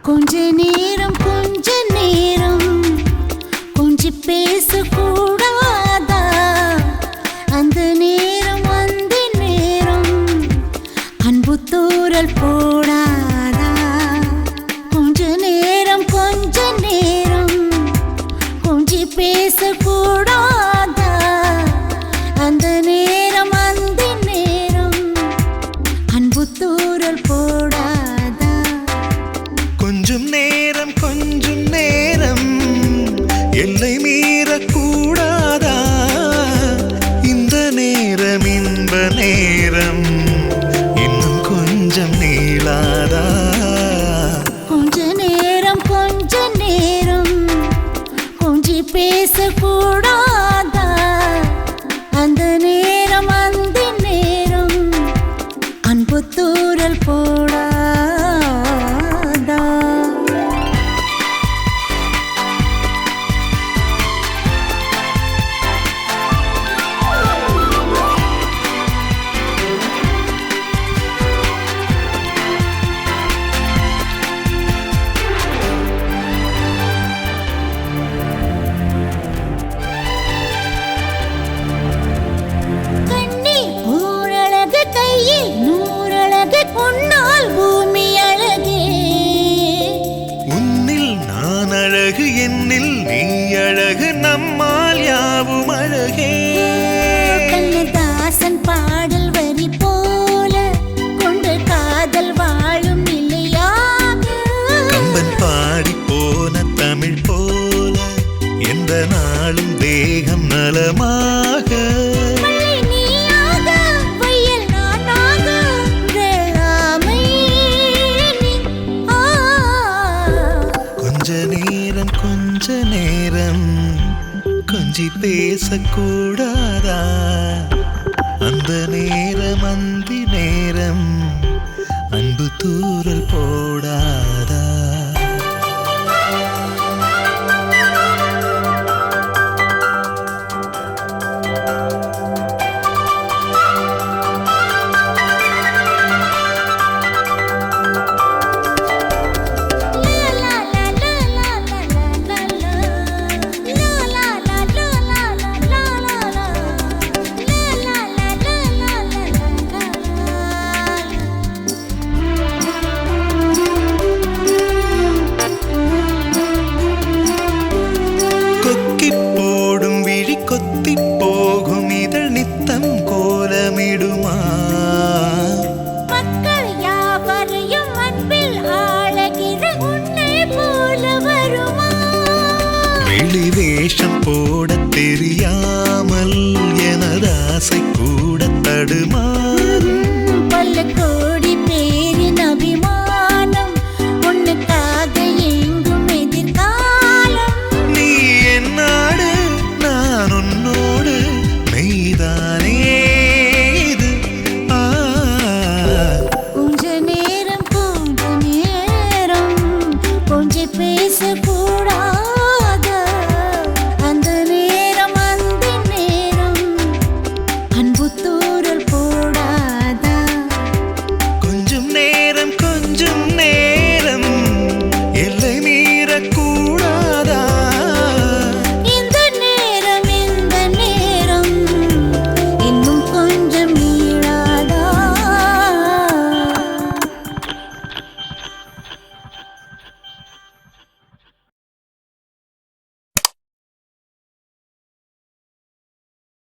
கொஞ்ச நேரம் கொஞ்சி பேசக்கூடாதா? அந்த நேரம் அந்த நேரம் அன்பு தூறல் போடாதா? கொஞ்ச நேரம் கொஞ்சி பேசக்கூடாதா? அந்த நேரம் அந்த நேரம் அன்பு தூறல் போடாதா? கொஞ்சம் நேரம் எல்லை மீறக்கூடாதா? இந்த நேரம் இன்ப நேரம் இன்னும் கொஞ்சம் நீளாதா? கொஞ்ச நேரம் கொஞ்சி பேசக்கூடாதா? அந்த நேரம் அந்த நேரம் அன்பு தூறல் போடாதா? உன்னால் பூமி அழகே, உன்னில் நான் அழகு, என்னில் நீ அழகு, நம்மால் யாவும் அழகே. கண்ணதாசன் பாடல் வரி போல கொண்டு காதல் வாழும் நிலையாக, கம்பன் பாடி போன தமிழ் போல எந்த நாளும் தேகம் நலமாக. கொஞ்ச நேரம் கொஞ்சி பேசக்கூடாதா? அந்த நேரம் அந்த நேரம் அன்பு தூறல் போடாதா? போடும் விழி கொத்தி போகும் இதழ் நித்தம் கோலமிடுமா? மக்கள் யாவரையும் அன்பில் ஆளகிற உன்னை போல வருமா? வெளி வேஷம் போட தெரியாமல் எனது ஆசை கூட தடுமா?